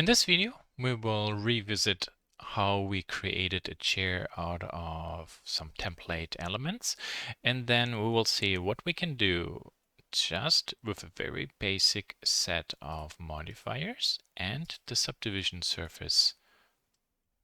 In this video, we will revisit how we created a chair out of some template elements, and then we will see what we can do just with a very basic set of modifiers and the subdivision surface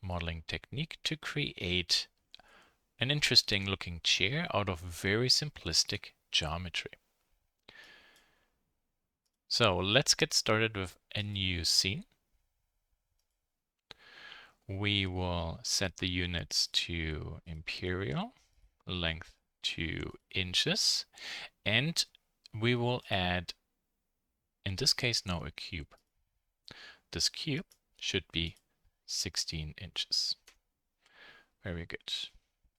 modeling technique to create an interesting looking chair out of very simplistic geometry. So let's get started with a new scene. We will set the units to imperial, length to inches, and we will add, in this case now, a cube. This cube should be 16 inches. Very good.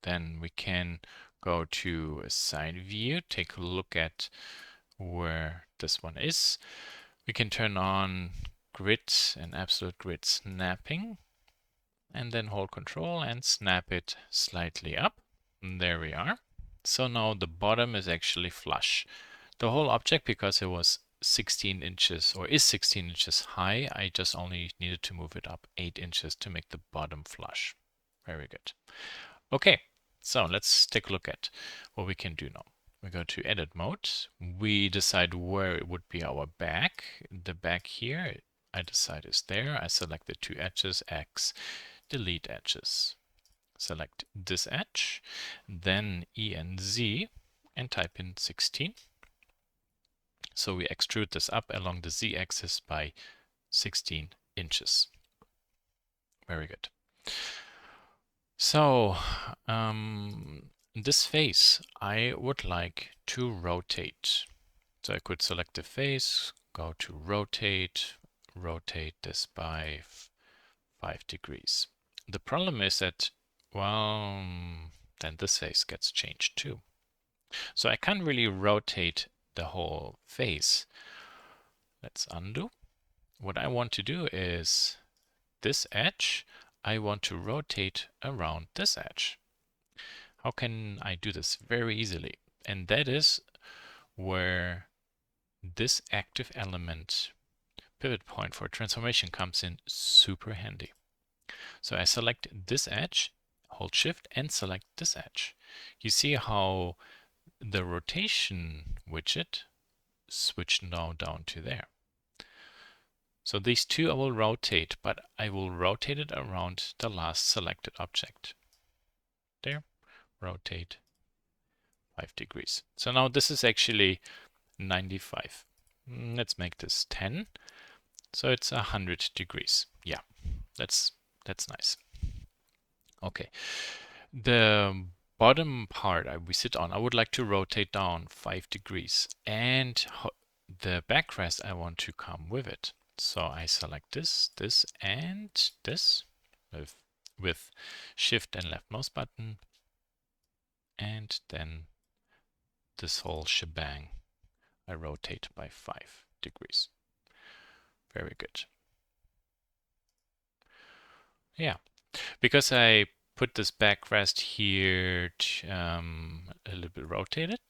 Then we can go to a side view, take a look at where this one is. We can turn on grid and absolute grid snapping, and then hold Control and snap it slightly up. And there we are. So now the bottom is actually flush. The whole object, because it was 16 inches or is 16 inches high, I just only needed to move it up 8 inches to make the bottom flush. Very good. Okay, so let's take a look at what we can do now. We go to edit mode. We decide where it would be our back. The back here, I decide is there. I select the two edges, X, delete edges. Select this edge, then E and Z, and type in 16. So we extrude this up along the Z axis by 16 inches. Very good. So this face I would like to rotate. So I could select the face, go to rotate, rotate this by 5 degrees. The problem is that, well, then this face gets changed too. So I can't really rotate the whole face. Let's undo. What I want to do is this edge, I want to rotate around this edge. How can I do this? Very easily. And that is where this active element pivot point for transformation comes in super handy. So I select this edge, hold Shift and select this edge. You see how the rotation widget switched now down to there. So these two I will rotate, but I will rotate it around the last selected object. There, rotate 5 degrees. So now this is actually 95. Let's make this 10. So it's 100 degrees. Yeah, that's nice. Okay, the bottom part we sit on, I would like to rotate down 5 degrees, and the backrest I want to come with it. So I select this, this, and this with Shift and left mouse button, and then this whole shebang I rotate by 5 degrees. Very good. Yeah, because I put this backrest here a little bit rotated,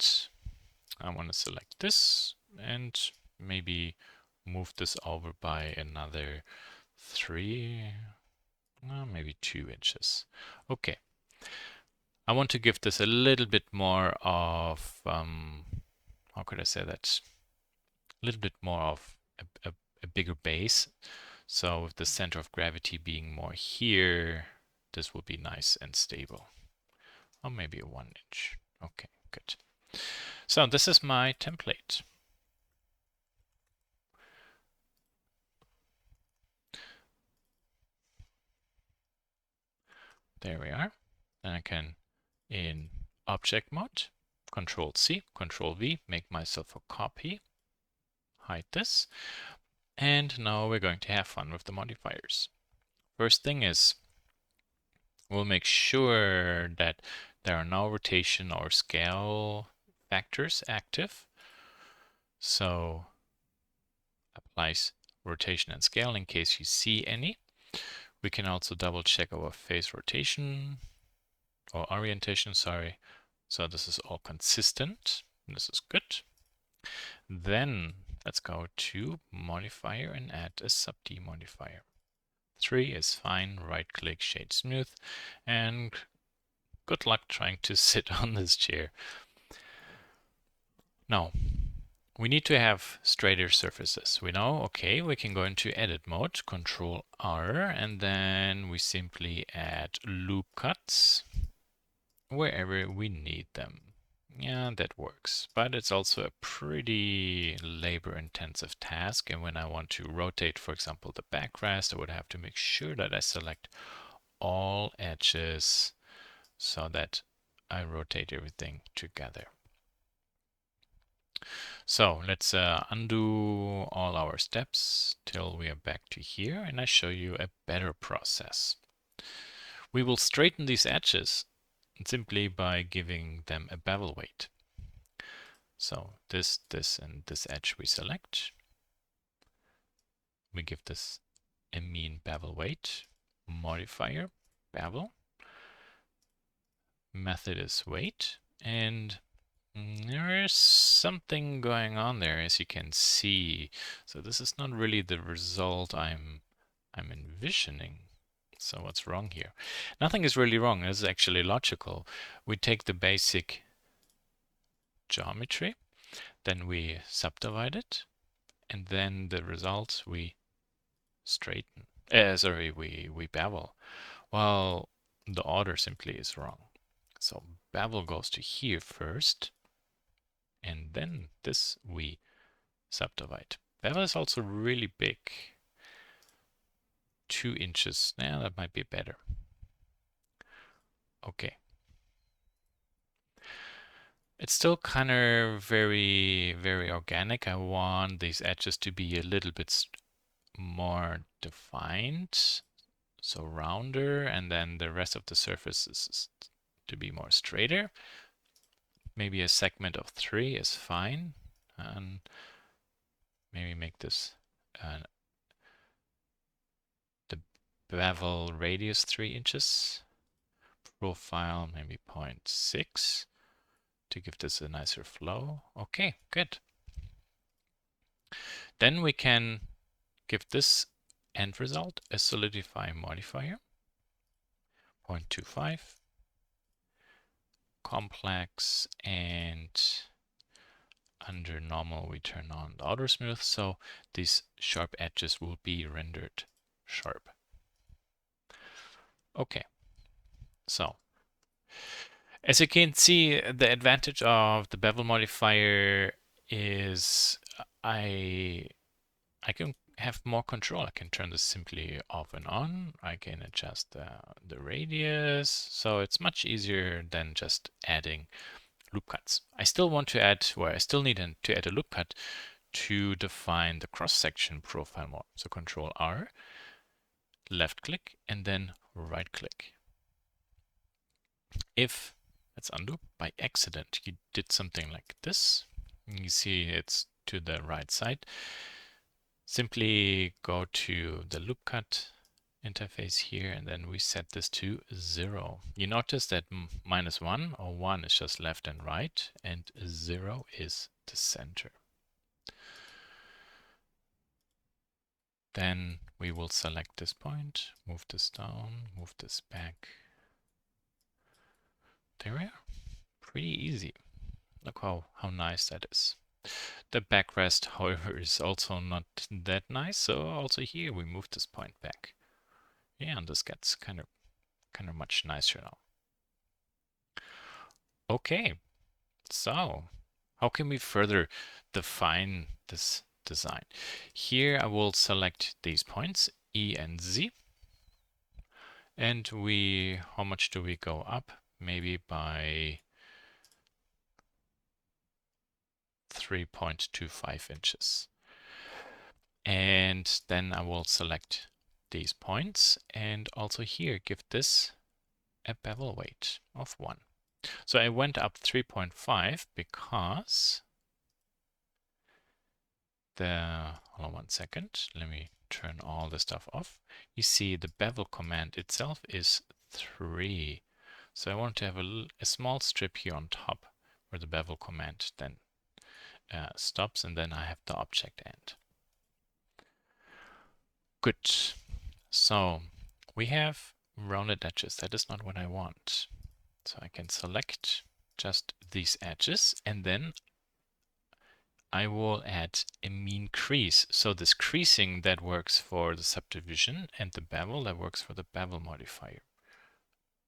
I want to select this and maybe move this over by another 3, maybe 2 inches. Okay. I want to give this a little bit more of, how could I say that? A little bit more of a bigger base. So with the center of gravity being more here, this will be nice and stable. Or maybe a 1 inch. Okay, good. So this is my template. There we are. And I can, in object mode, Control C, Control V, make myself a copy, hide this. And now we're going to have fun with the modifiers. First thing is, we'll make sure that there are no rotation or scale factors active. So applies rotation and scale in case you see any. We can also double check our face rotation or orientation, sorry. So this is all consistent. This is good. Then let's go to modifier and add a subd modifier. 3 is fine. Right click, shade smooth, and good luck trying to sit on this chair. Now, we need to have straighter surfaces. We know, okay, we can go into edit mode, Control R, and then we simply add loop cuts wherever we need them. Yeah, that works, but it's also a pretty labor-intensive task. And when I want to rotate, for example, the backrest, I would have to make sure that I select all edges so that I rotate everything together. So let's undo all our steps till we are back to here, and I show you a better process. We will straighten these edges simply by giving them a bevel weight. So this, and this edge we select. We give this a mean bevel weight. Modifier, bevel. Method is weight. And there is something going on there, as you can see. So this is not really the result I'm envisioning. So what's wrong here? Nothing is really wrong. This is actually logical. We take the basic geometry, then we subdivide it, and then the result we straighten. We bevel. Well, the order simply is wrong. So bevel goes to here first, and then this we subdivide. Bevel is also really big. 2 inches. Now that might be better. Okay. It's still kind of very, very organic. I want these edges to be a little bit more defined, so rounder, and then the rest of the surface is to be more straighter. Maybe a segment of 3 is fine, and maybe make this the bevel radius 3 inches, profile maybe 0.6 to give this a nicer flow. Okay, good. Then we can give this end result a solidify modifier, 0.25, complex, and under normal we turn on the auto smooth, so these sharp edges will be rendered sharp. Okay, so as you can see, the advantage of the bevel modifier is I can have more control. I can turn this simply off and on. I can adjust the radius. So it's much easier than just adding loop cuts. I still want to add, I still need to add a loop cut to define the cross-section profile more. So Control R, left click, and then right click. If, let's undo, by accident you did something like this, you see it's to the right side, simply go to the loop cut interface here, and then we set this to 0. You notice that -1 or 1 is just left and right, and 0 is the center. Then we will select this point, move this down, move this back. There we are. Pretty easy. Look how nice that is. The backrest, however, is also not that nice, so also here we move this point back. Yeah, and this gets kind of much nicer now. Okay, so how can we further define this design? Here I will select these points, E and Z, and how much do we go up? Maybe by 3.25 inches. And then I will select these points, and also here give this a bevel weight of 1. So I went up 3.5 because hold on 1 second, let me turn all the stuff off. You see the bevel command itself is 3. So I want to have a small strip here on top where the bevel command then stops, and then I have the object end. Good. So we have rounded edges. That is not what I want. So I can select just these edges, and then I will add a mean crease. So this creasing that works for the subdivision, and the bevel that works for the bevel modifier.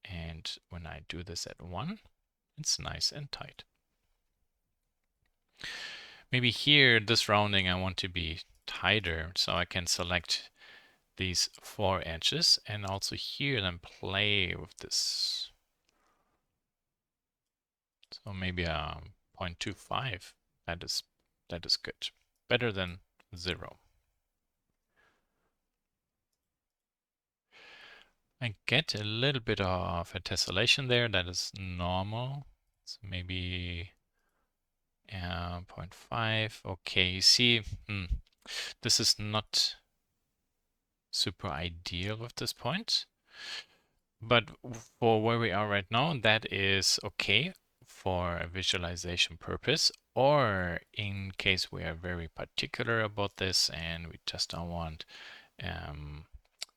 And when I do this at 1, it's nice and tight. Maybe here, this rounding, I want to be tighter, so I can select these 4 edges, and also here then play with this. So maybe a 0.25. That is good. Better than 0. I get a little bit of a tessellation there. That is normal. So maybe 0.5. Okay, you see, this is not super ideal with this point. But for where we are right now, that is okay for a visualization purpose, or in case we are very particular about this and we just don't want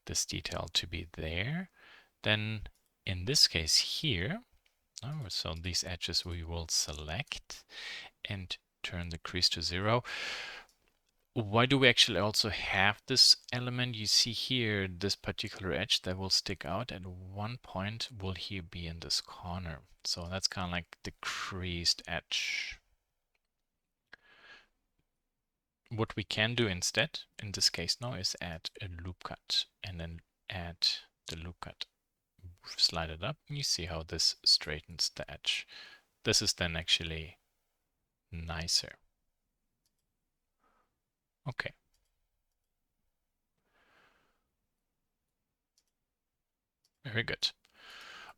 this detail to be there, then in this case here, so these edges we will select and turn the crease to 0. Why do we actually also have this element? You see here, this particular edge that will stick out at one point will here be in this corner. So that's kind of like the creased edge. What we can do instead, in this case now, is add a loop cut and then add the loop cut. Slide it up, and you see how this straightens the edge. This is then actually nicer. Okay. Very good.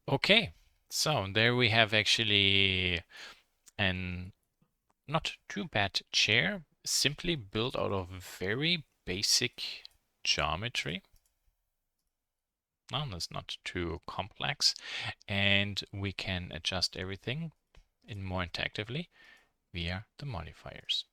Okay, so there we have actually an not too bad chair, simply built out of very basic geometry. No, that's not too complex, and we can adjust everything in more interactively via the modifiers.